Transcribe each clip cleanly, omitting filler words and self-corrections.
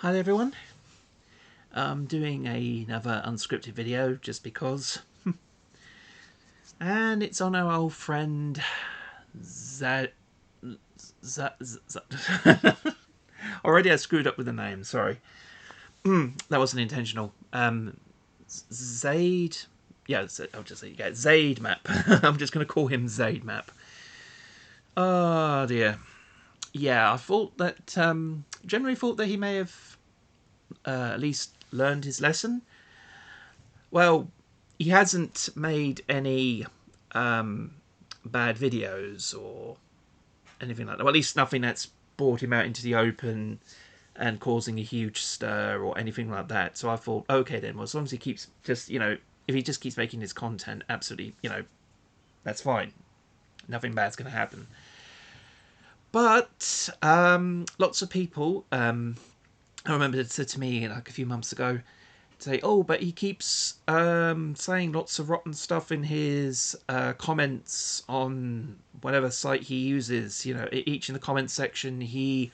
Hi there everyone, I'm doing another unscripted video just because, and it's on our old friend Zad. Already I screwed up with the name, sorry. That wasn't intentional. Zaid, yeah, I'll just say ZaidMAP. I'm just going to call him ZaidMAP. Oh dear. Yeah, I thought that, generally thought that he may have at least learned his lesson. Well, he hasn't made any bad videos or anything like that. Well, at least nothing that's brought him out into the open and causing a huge stir or anything like that. So I thought, okay then, well, as long as he keeps just, if he just keeps making his content, absolutely, that's fine. Nothing bad's going to happen. But lots of people, I remember it said to me like a few months ago, say, oh, but he keeps saying lots of rotten stuff in his comments on whatever site he uses. Each in the comments section, he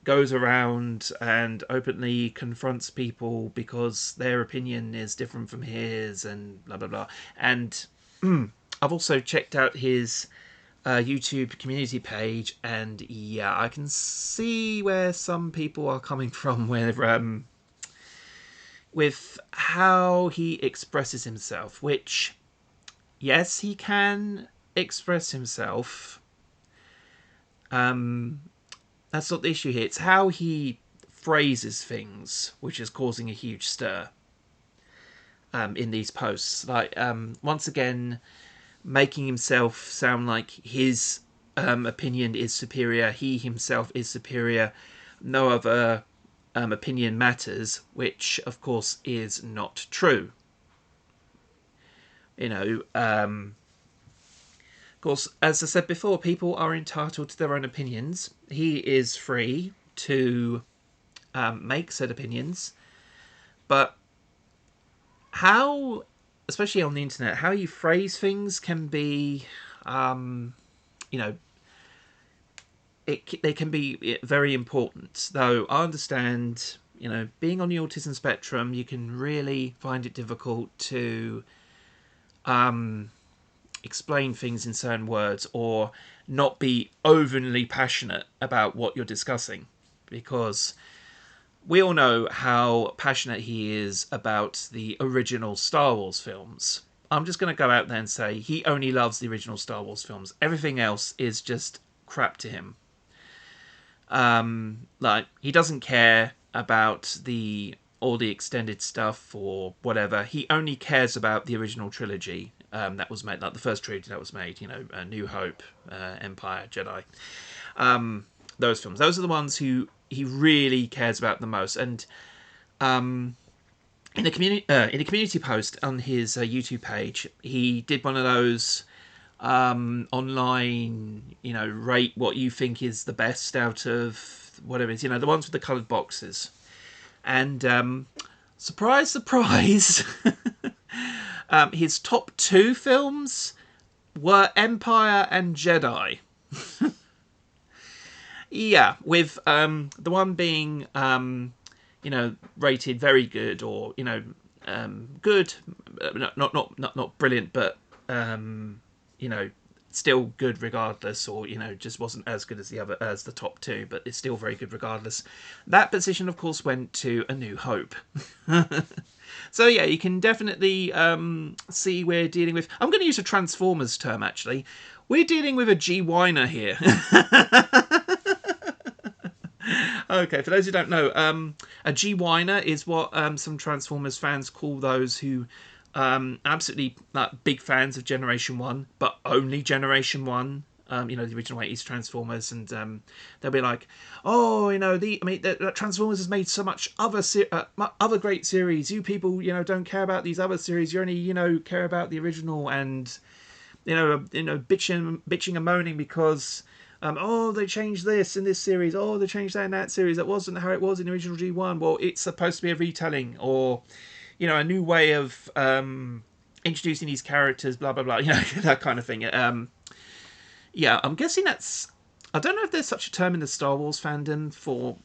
goes around and openly confronts people because their opinion is different from his and blah, blah, blah. And I've also checked out his YouTube community page, and yeah, I can see where some people are coming from with how he expresses himself, which, yes, he can express himself. That's not the issue here. It's how he phrases things, which is causing a huge stir in these posts. Like, once again, making himself sound like his opinion is superior, he himself is superior, no other opinion matters, which of course is not true. Of course, as I said before, people are entitled to their own opinions. He is free to make said opinions, but how, especially on the internet, how you phrase things can be, they can be very important. Though I understand, being on the autism spectrum, you can really find it difficult to explain things in certain words or not be overly passionate about what you're discussing, because we all know how passionate he is about the original Star Wars films. I'm just going to go out there and say he only loves the original Star Wars films. Everything else is just crap to him. Like, he doesn't care about all the extended stuff or whatever. He only cares about the original trilogy that was made, like the first trilogy that was made. New Hope, Empire, Jedi. Those films. Those are the ones who he really cares about the most. And in a community post on his YouTube page, he did one of those online, rate what you think is the best out of whatever it is, the ones with the coloured boxes. And surprise, surprise, his top 2 films were Empire and Jedi. Yeah, with the one being, rated very good, or good, not brilliant, but still good regardless, or just wasn't as good as the top 2, but it's still very good regardless. That position, of course, went to A New Hope. So yeah, you can definitely see we're dealing with. I'm going to use a Transformers term actually. We're dealing with a G-whiner here. Okay, for those who don't know, a G-whiner is what some Transformers fans call those who absolutely big fans of Generation 1, but only Generation 1. The original 80s Transformers, and they'll be like, oh, the Transformers has made so much other great series. You people, don't care about these other series. You only, care about the original, and bitching and moaning because oh, they changed this in this series. Oh, they changed that in that series. That wasn't how it was in the original G1. Well, it's supposed to be a retelling, or a new way of introducing these characters. Blah blah blah. That kind of thing. Yeah, I'm guessing that's. I don't know if there's such a term in the Star Wars fandom for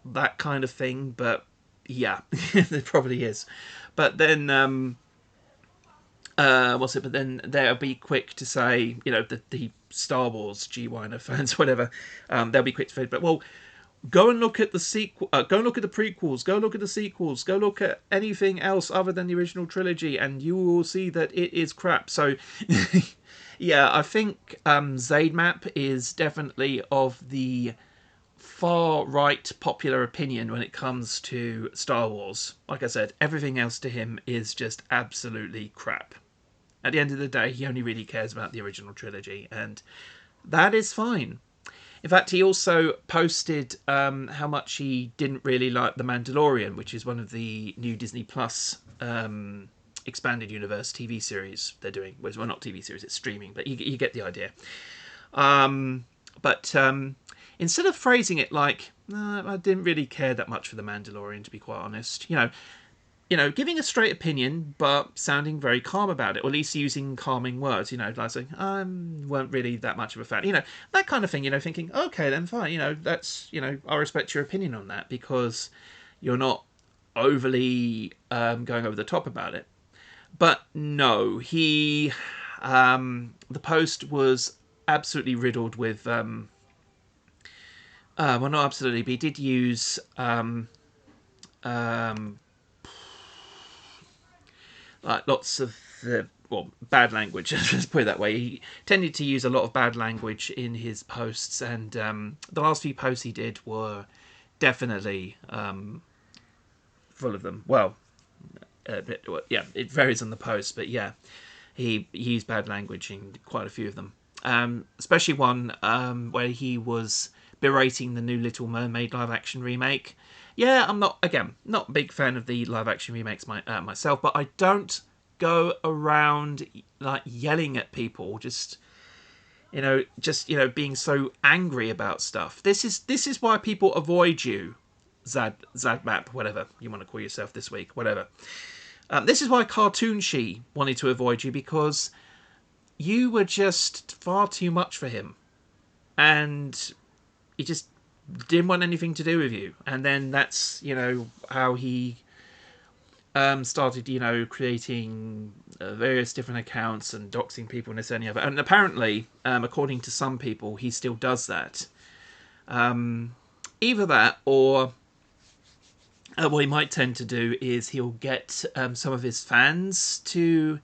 that kind of thing, but yeah, there probably is. But then, what's it? But then they'll be quick to say, you know, the Star Wars G-Winer fans, whatever, they'll be quick to say, but well, go and look at the sequel. Go and look at the prequels. Go look at the sequels. Go look at anything else other than the original trilogy, and you will see that it is crap. So, yeah, I think ZaidMAP is definitely of the far right popular opinion when it comes to Star Wars. Like I said, everything else to him is just absolutely crap. At the end of the day, he only really cares about the original trilogy, and that is fine. In fact, he also posted how much he didn't really like The Mandalorian, which is one of the new Disney Plus expanded universe TV series they're doing. Well, not TV series, it's streaming, but you get the idea. But instead of phrasing it like, no, I didn't really care that much for The Mandalorian, to be quite honest, giving a straight opinion, but sounding very calm about it, or at least using calming words, like saying, I weren't really that much of a fan, that kind of thing, thinking, okay, then fine, that's, I respect your opinion on that, because you're not overly going over the top about it. But no, the post was absolutely riddled with, well, not absolutely, but he did use, like lots of bad language. Let's put it that way. He tended to use a lot of bad language in his posts, and the last few posts he did were definitely full of them. Well, yeah, it varies on the post, but yeah, he used bad language in quite a few of them. Especially one where he was berating the new Little Mermaid live-action remake. Yeah, I'm not a big fan of the live-action remakes myself, but I don't go around like yelling at people, just being so angry about stuff. This is why people avoid you, ZladMAP, whatever you want to call yourself this week, whatever. This is why Cartoon She wanted to avoid you, because you were just far too much for him, and he just didn't want anything to do with you. And then that's how he started creating various different accounts and doxing people and this and the other. And apparently, according to some people, he still does that. Either that, or what he might tend to do is he'll get some of his fans to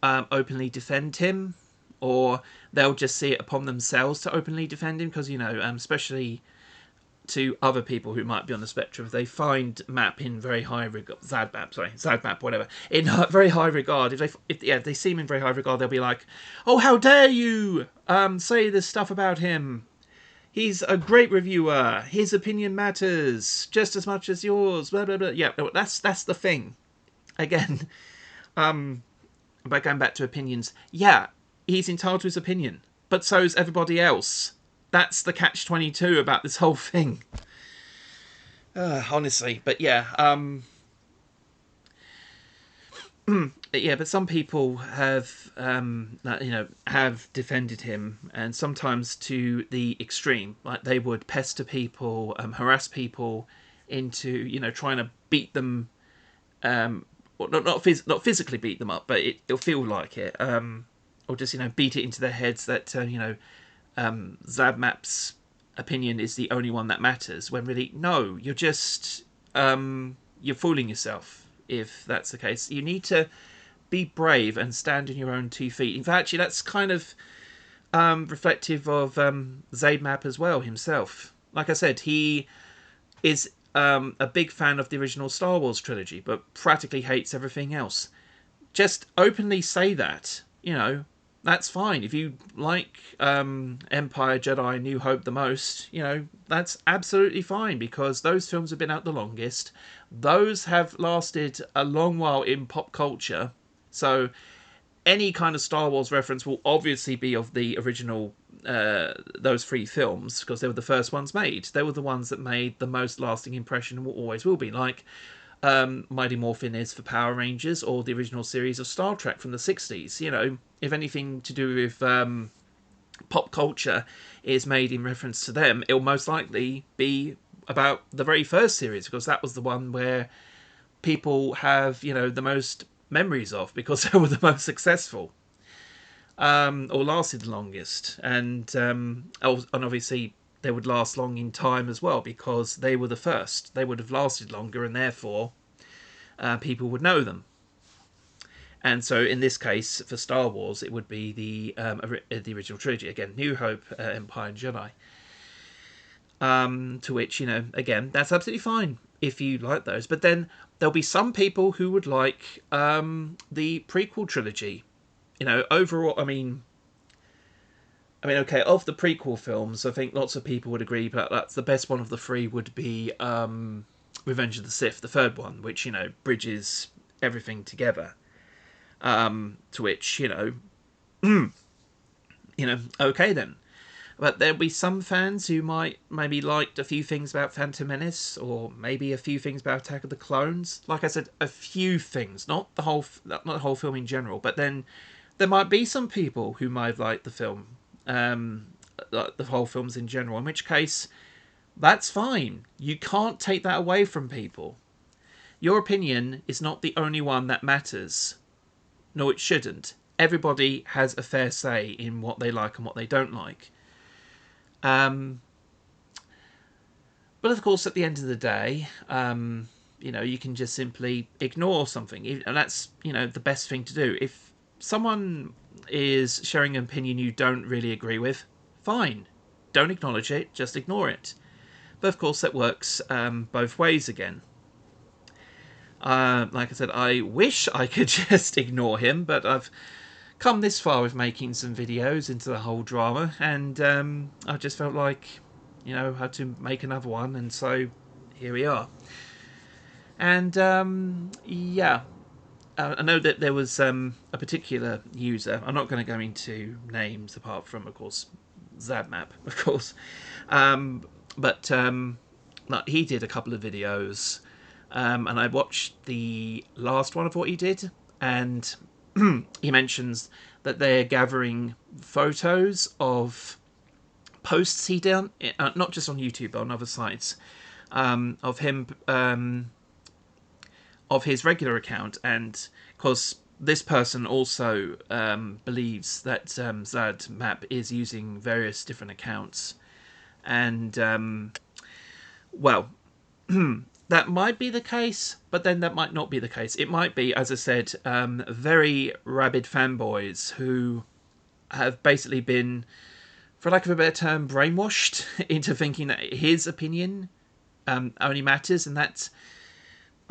openly defend him, or they'll just see it upon themselves to openly defend him, because especially to other people who might be on the spectrum, if they find MAP in very high regard, ZladMAP, whatever, in very high regard, if they see him in very high regard, they'll be like, oh, how dare you say this stuff about him? He's a great reviewer. His opinion matters just as much as yours. Blah blah blah. Yeah, that's the thing. Again, by going back to opinions, yeah, he's entitled to his opinion, but so's everybody else. That's the catch-22 about this whole thing. Honestly, but yeah, yeah, but some people have, have defended him, and sometimes to the extreme. Like they would pester people, harass people into, trying to beat them. Well, not physically beat them up, but it'll feel like it. Or just beat it into their heads that ZladMAP's opinion is the only one that matters, when really, no, you're just you're fooling yourself if that's the case. You need to be brave and stand on your own 2 feet. In fact, actually, that's kind of reflective of ZaidMAP as well himself. Like I said, he is a big fan of the original Star Wars trilogy, but practically hates everything else. Just openly say that, that's fine. If you like Empire, Jedi, New Hope the most, that's absolutely fine, because those films have been out the longest. Those have lasted a long while in pop culture. So any kind of Star Wars reference will obviously be of the original, those 3 films, because they were the first ones made. They were the ones that made the most lasting impression and always will be. Like Mighty Morphin is for Power Rangers, or the original series of Star Trek from the 60s. If anything to do with pop culture is made in reference to them, it'll most likely be about the very first series, because that was the one where people have, you know, the most memories of, because they were the most successful, or lasted the longest, and obviously they would last long in time as well, because they were the first. They would have lasted longer, and therefore people would know them. And so in this case, for Star Wars, it would be the original trilogy. Again, New Hope, Empire, and Jedi. To which, you know, again, that's absolutely fine if you like those. But then there'll be some people who would like the prequel trilogy. You know, overall, I mean, okay, of the prequel films, I think lots of people would agree that that's the best one of the three would be Revenge of the Sith, the third one, which, you know, bridges everything together. To which, you know, okay then. But there'll be some fans who might maybe liked a few things about Phantom Menace, or maybe a few things about Attack of the Clones. Like I said, a few things, not the whole film in general. But then there might be some people who might have liked the film, like the whole films in general. In which case, that's fine. You can't take that away from people. Your opinion is not the only one that matters. No, it shouldn't. Everybody has a fair say in what they like and what they don't like. But of course, at the end of the day, you know, you can just simply ignore something, and that's, you know, the best thing to do. If someone is sharing an opinion you don't really agree with, fine, don't acknowledge it, just ignore it. But of course, that works both ways again. Like I said, I wish I could just ignore him, but I've come this far with making some videos into the whole drama, and I just felt like, you know, I had to make another one, and so here we are. And yeah, I know that there was a particular user. I'm not going to go into names apart from, of course, ZladMAP, of course, but he did a couple of videos. And I watched the last one of what he did, and he mentions that they're gathering photos of posts he done, not just on YouTube but on other sites, of him, of his regular account, and because this person also believes that ZladMAP is using various different accounts, and well. That might be the case, but then that might not be the case. It might be, as I said, very rabid fanboys who have basically been, for lack of a better term, brainwashed into thinking that his opinion only matters, and that's,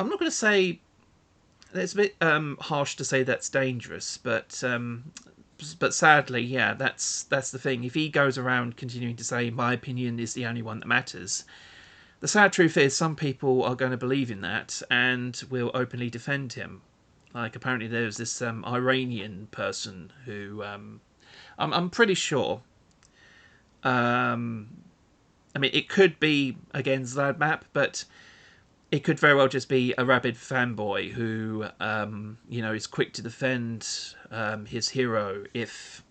I'm not going to say, it's a bit harsh to say that's dangerous, but sadly, yeah, that's the thing. If he goes around continuing to say my opinion is the only one that matters, the sad truth is some people are going to believe in that and will openly defend him. Like, apparently there's this Iranian person who I'm pretty sure, I mean, it could be, again, ZladMAP, but it could very well just be a rabid fanboy who, you know, is quick to defend his hero if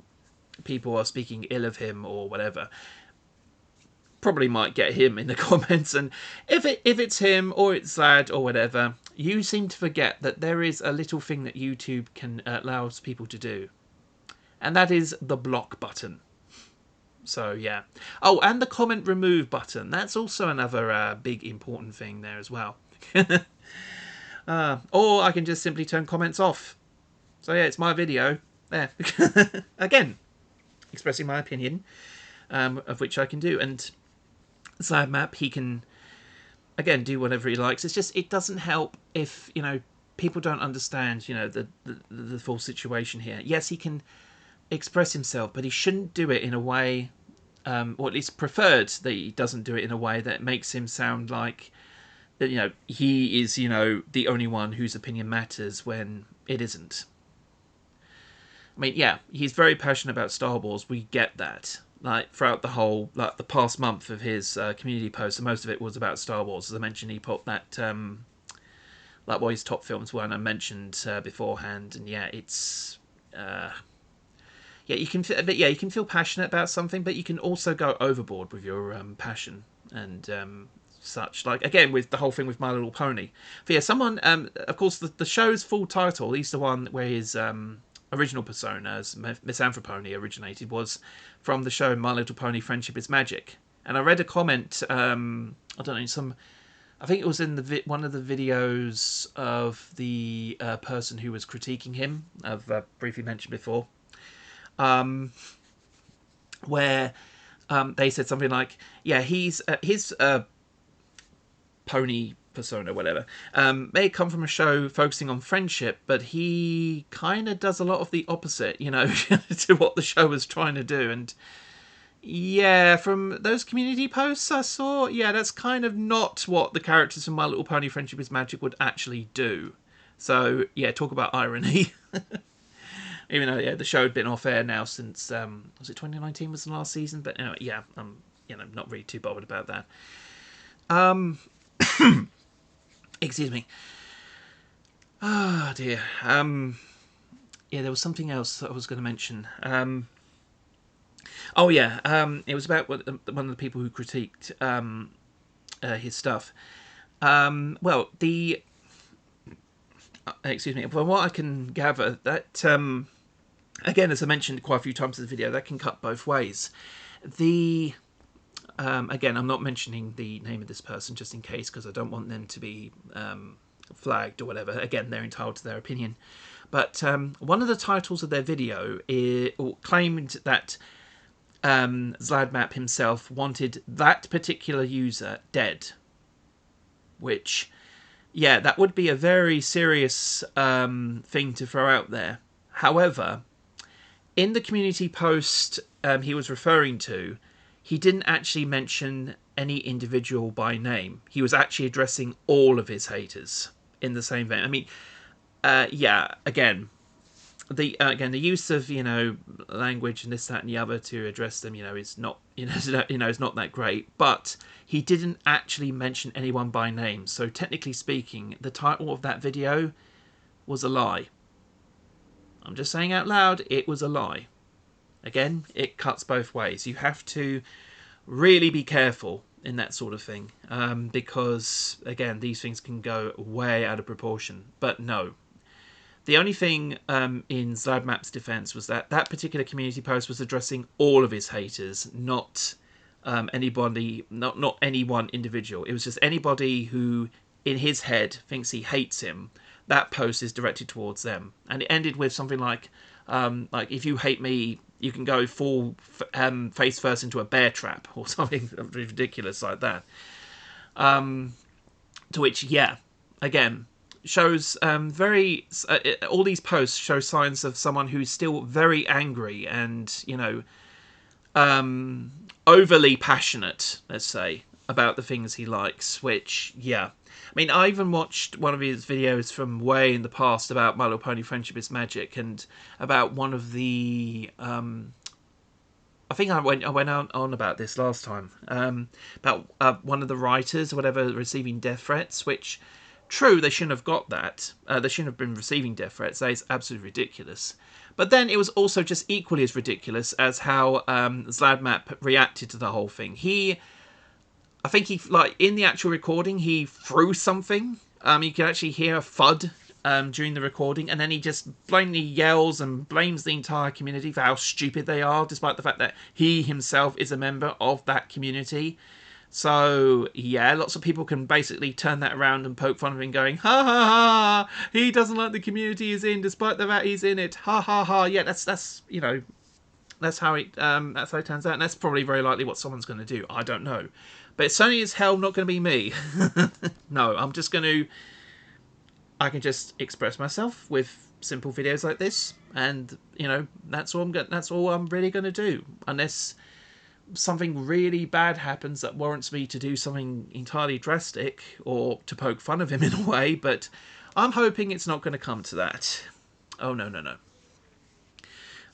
people are speaking ill of him or whatever. Probably might get him in the comments, and if it's him or it's Zlad or whatever, you seem to forget that there is a little thing that YouTube can allows people to do, and that is the block button. So yeah. Oh, and the comment remove button. That's also another big important thing there as well. Or I can just simply turn comments off. So yeah, it's my video there. Again, expressing my opinion, of which I can do. And ZladMAP, he can, again, do whatever he likes. It's just, it doesn't help if, you know, people don't understand, you know, the full situation here. Yes, he can express himself, but he shouldn't do it in a way, or at least preferred that he doesn't do it in a way that makes him sound like, you know, he is, you know, the only one whose opinion matters when it isn't. I mean, yeah, he's very passionate about Star Wars. We get that. Like, throughout the whole, like, the past month of his community posts, and most of it was about Star Wars. As I mentioned, he put that, like, what his top films were, and I mentioned beforehand. And yeah, it's, yeah, you can, but yeah, you can feel passionate about something, but you can also go overboard with your passion. And such. Like, again, with the whole thing with My Little Pony. But yeah, someone, of course, the show's full title, at least the one where his original persona as Misanthropony originated, was from the show My Little Pony Friendship is Magic. And I read a comment, I don't know, I think it was in one of the videos of the person who was critiquing him, I've briefly mentioned before, where they said something like, yeah, his pony persona, whatever, may come from a show focusing on friendship, but he kind of does a lot of the opposite, you know, to what the show was trying to do. And yeah, from those community posts I saw, yeah, that's kind of not what the characters from My Little Pony Friendship is Magic would actually do. So yeah, talk about irony. Even though, yeah, the show had been off air now since, was it 2019 was the last season? But anyway, yeah, I'm, you know, not really too bothered about that. Excuse me. Ah, dear. Yeah, there was something else that I was going to mention. Oh yeah, it was about one of the people who critiqued his stuff. Well, excuse me. From what I can gather, that again, as I mentioned quite a few times in the video, that can cut both ways. Again, I'm not mentioning the name of this person just in case, because I don't want them to be flagged or whatever. Again, they're entitled to their opinion. But one of the titles of their video claimed that ZladMAP himself wanted that particular user dead. Which, yeah, that would be a very serious thing to throw out there. However, in the community post he was referring to, he didn't actually mention any individual by name. He was actually addressing all of his haters in the same vein. I mean, yeah, again, the use of, you know, language and this, that, and the other to address them, you know, is not, is not that great. But he didn't actually mention anyone by name. So technically speaking, the title of that video was a lie. I'm just saying out loud, it was a lie. Again, it cuts both ways. You have to really be careful in that sort of thing, because, again, these things can go way out of proportion. But no. The only thing in ZladMAP's defense was that that particular community post was addressing all of his haters, not anybody, not any one individual. It was just anybody who, in his head, thinks he hates him. That post is directed towards them. And it ended with something like if you hate me, you can go fall face first into a bear trap, or something ridiculous like that. To which, yeah, again, shows very... all these posts show signs of someone who's still very angry and, you know, overly passionate, let's say, about the things he likes, which, yeah. I mean, I even watched one of his videos from way in the past about My Little Pony Friendship is Magic, and about one of the... I think I went on about this last time, about one of the writers or whatever receiving death threats, which, true, they shouldn't have got that. They shouldn't have been receiving death threats. That is absolutely ridiculous. But then it was also just equally as ridiculous as how ZladMAP reacted to the whole thing. I think he, like, in the actual recording, he threw something. You can actually hear a thud during the recording, and then he just blatantly yells and blames the entire community for how stupid they are, despite the fact that he himself is a member of that community. So, yeah, lots of people can basically turn that around and poke fun of him, going, ha ha ha, he doesn't like the community he's in, despite the fact he's in it, ha ha ha. Yeah, that's you know, that's how it turns out, and that's probably very likely what someone's going to do. I don't know. But it's certainly as hell not going to be me. No, I'm just going to... I can just express myself with simple videos like this, and, you know, that's all I'm really going to do. Unless something really bad happens that warrants me to do something entirely drastic, or to poke fun of him in a way, but I'm hoping it's not going to come to that. Oh, no, no, no.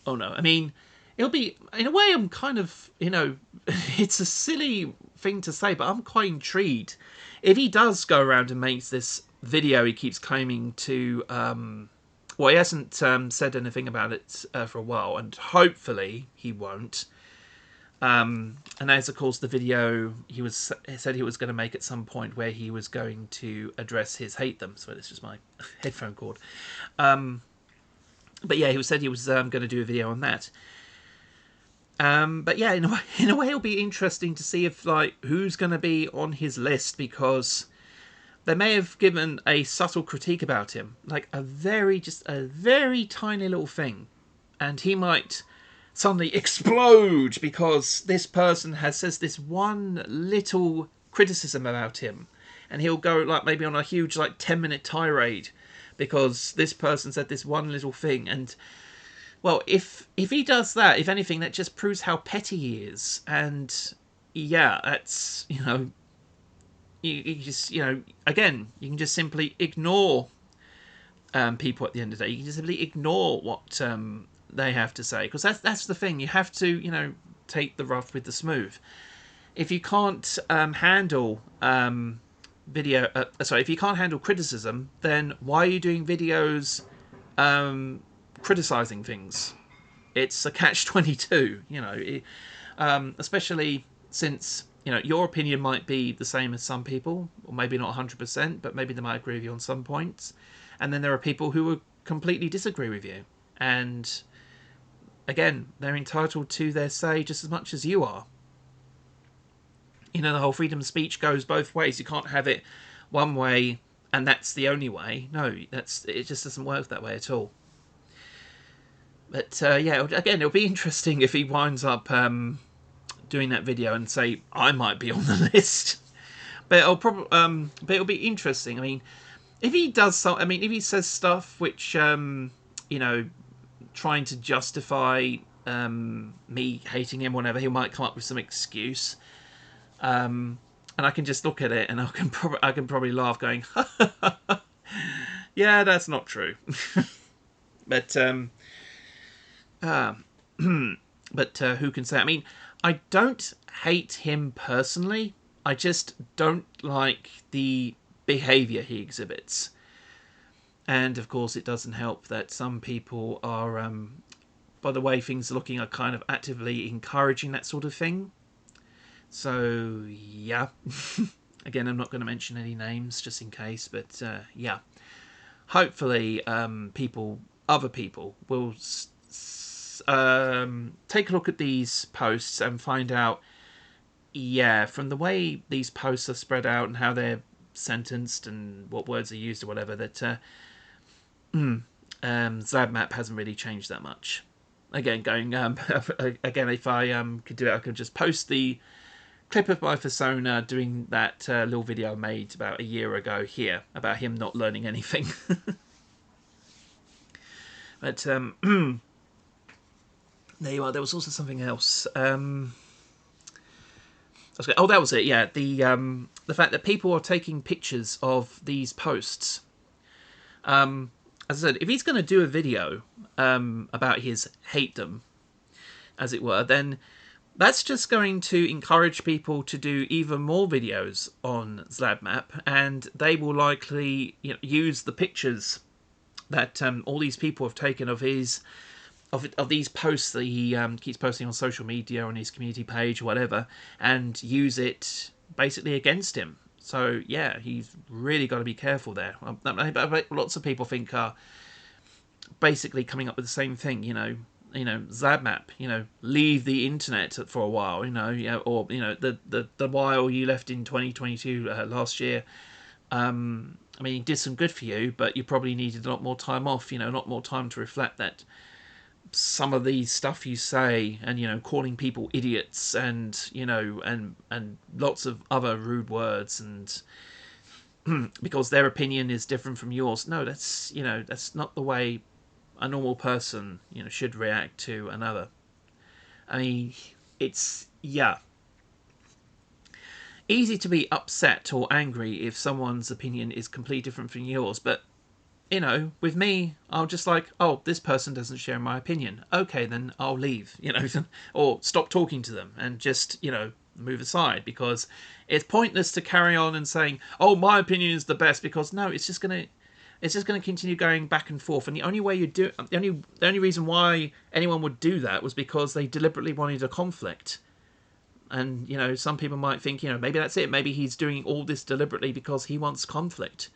Oh, no. I mean... It'll be, in a way, I'm kind of, you know, it's a silly thing to say, but I'm quite intrigued. If he does go around and makes this video he keeps claiming to, well, he hasn't said anything about it for a while, and hopefully he won't. And as of course the video he said he was going to make at some point, where he was going to address his hate them. So this is my headphone cord. But yeah, he said he was going to do a video on that. But yeah, in a way, it'll be interesting to see if who's going to be on his list, because they may have given a subtle critique about him, like just a very tiny little thing, and he might suddenly explode because this person says this one little criticism about him, and he'll go maybe on a huge 10-minute tirade because this person said this one little thing. And well, if he does that, if anything, that just proves how petty he is. And yeah, that's, you just, again, you can just simply ignore people at the end of the day. You can just simply ignore what they have to say, because that's the thing. You have to, take the rough with the smooth. If you can't handle if you can't handle criticism, then why are you doing videos criticizing things? It's a catch-22, especially since your opinion might be the same as some people, or maybe not 100%, but maybe they might agree with you on some points, and then there are people who will completely disagree with you, and again, they're entitled to their say just as much as you are. The whole freedom of speech goes both ways. You can't have it one way and that's the only way. No, it just doesn't work that way at all. But yeah, again, it'll be interesting if he winds up doing that video and say I might be on the list. But it'll be interesting. I mean, if he does if he says stuff which trying to justify me hating him, whatever, he might come up with some excuse. And I can just look at it and I can probably laugh, going, yeah, that's not true. But who can say? I mean, I don't hate him personally. I just don't like the behaviour he exhibits. And of course, it doesn't help that some people are, by the way things are looking, are kind of actively encouraging that sort of thing. So yeah, again, I'm not going to mention any names just in case, but yeah, hopefully other people will take a look at these posts and find out, yeah, from the way these posts are spread out and how they're sentenced and what words are used or whatever, that ZladMAP hasn't really changed that much. Again, again, if I could do it, I could just post the clip of my persona doing that little video I made about a year ago here about him not learning anything. But there you are. There was also something else. Oh, that was it. Yeah, the fact that people are taking pictures of these posts. As I said, if he's going to do a video about his hate them, as it were, then that's just going to encourage people to do even more videos on ZladMAP, and they will likely use the pictures that all these people have taken of these posts that he keeps posting on social media, on his community page or whatever, and use it basically against him. So yeah, he's really got to be careful there. Lots of people think are basically coming up with the same thing, ZladMAP, leave the internet for a while, or the while you left in 2022 last year. I mean, he did some good for you, but you probably needed a lot more time off, a lot more time to reflect that some of the stuff you say, and calling people idiots, and and lots of other rude words, and because their opinion is different from yours. No, that's that's not the way a normal person should react to another. I mean, it's easy to be upset or angry if someone's opinion is completely different from yours, but with me, I'll just oh, this person doesn't share my opinion. Okay, then I'll leave, or stop talking to them and just, move aside, because it's pointless to carry on and saying, oh, my opinion is the best, because no, it's just going to continue going back and forth. And the only way the only reason why anyone would do that was because they deliberately wanted a conflict. And, you know, some people might think, you know, maybe that's it. Maybe he's doing all this deliberately because he wants conflict.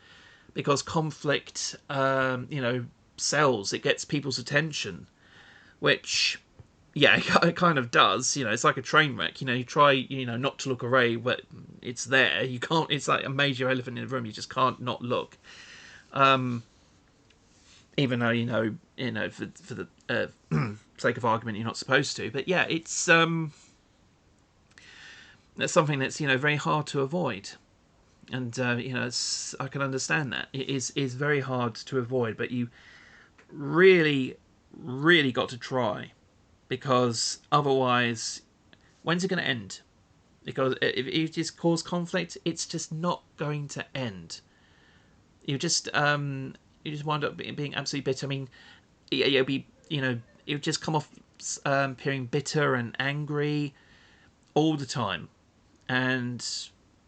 Because conflict, you know, sells. It gets people's attention. Which, yeah, it kind of does. You know, it's like a train wreck. You know, you try, you know, not to look away, but it's there. You can't. It's like a major elephant in the room. You just can't not look. Even though for the sake of argument, you're not supposed to. But yeah, it's that's something that's, you know, very hard to avoid. And you know, I can understand that it is very hard to avoid, but you really, really got to try, because otherwise, when's it going to end? Because if you just cause conflict, it's just not going to end. You just wind up being absolutely bitter. I mean, you'll be, you know, you'll just come off appearing bitter and angry all the time. And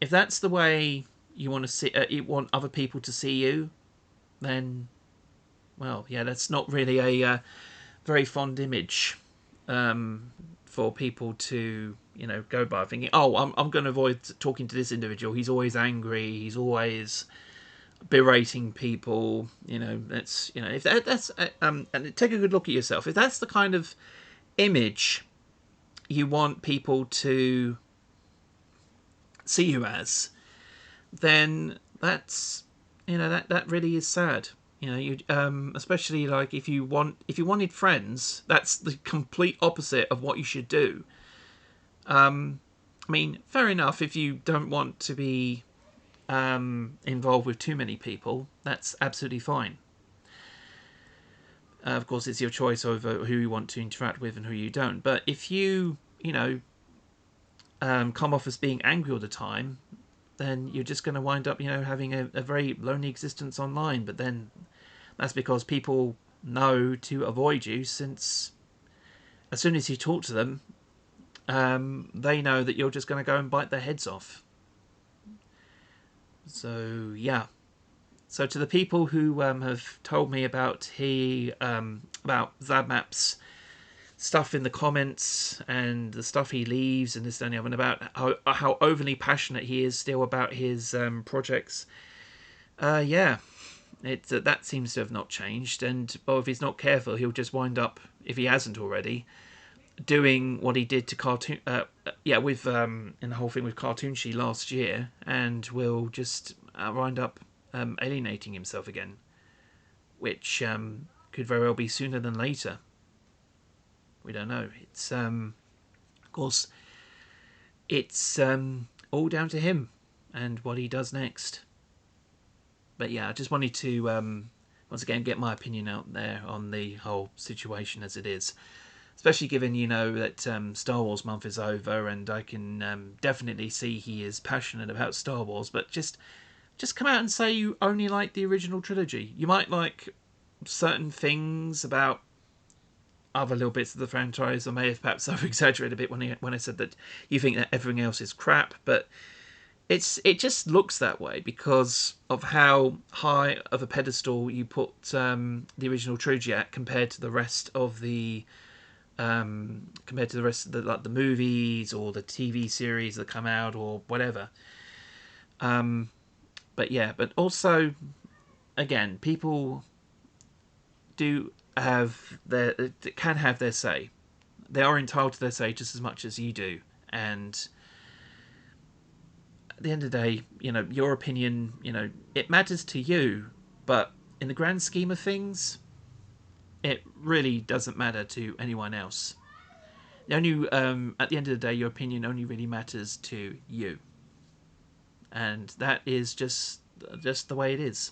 if that's the way you want to see, you want other people to see you, then, well, yeah, that's not really a very fond image for people to, you know, go by, thinking, oh, I'm going to avoid talking to this individual. He's always angry. He's always berating people. You know, that's, you know, if that's and take a good look at yourself. If that's the kind of image you want people to see you as, then that's, you know, that really is sad. You know, you especially like if you wanted friends, that's the complete opposite of what you should do. I mean, fair enough if you don't want to be involved with too many people, that's absolutely fine. Of course, it's your choice over who you want to interact with and who you don't. But if you know, come off as being angry all the time, then you're just going to wind up, you know, having a very lonely existence online. But then that's because people know to avoid you, since as soon as you talk to them, they know that you're just going to go and bite their heads off. So, yeah. So to the people who have told me about about ZladMAP's stuff in the comments and the stuff he leaves and this and the other, and about how overly passionate he is still about his projects, yeah, that seems to have not changed. And well, if he's not careful, he'll just wind up, if he hasn't already, doing what he did to cartoon, with in the whole thing with Cartoonshi last year, and will just wind up alienating himself again, which could very well be sooner than later. We don't know. It's of course, it's all down to him and what he does next. But yeah, I just wanted to once again get my opinion out there on the whole situation as it is, especially given, you know, that Star Wars month is over, and I can definitely see he is passionate about Star Wars. But just come out and say you only like the original trilogy. You might like certain things about other little bits of the franchise. I may have perhaps over-exaggerated a bit when I said that you think that everything else is crap, but it just looks that way because of how high of a pedestal you put the original trilogy at compared to the rest of the like the movies or the TV series that come out or whatever. But yeah, but also, again, people can have their say. They are entitled to their say just as much as you do. And at the end of the day, you know, your opinion, you know, it matters to you, but in the grand scheme of things, it really doesn't matter to anyone else. At the end of the day, your opinion only really matters to you, and that is just the way it is.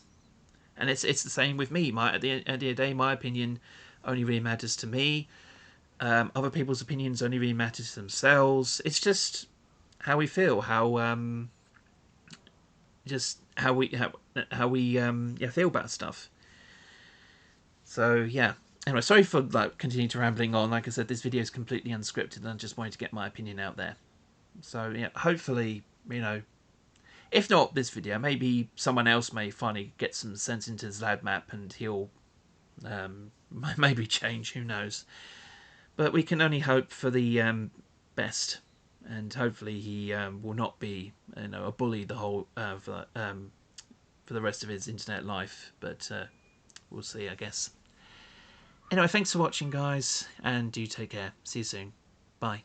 And it's the same with me. At the end of the day, my opinion only really matters to me. Other people's opinions only really matter to themselves. It's just how we feel, how we feel about stuff. So yeah. Anyway, sorry for continuing to rambling on. Like I said, this video is completely unscripted, and I just wanted to get my opinion out there. So yeah, hopefully, you know, if not this video, maybe someone else may finally get some sense into ZladMAP and he'll maybe change. Who knows? But we can only hope for the best. and hopefully he will not be, you know, a bully the whole for the rest of his internet life. But we'll see, I guess. Anyway, thanks for watching, guys, and do take care. See you soon. Bye.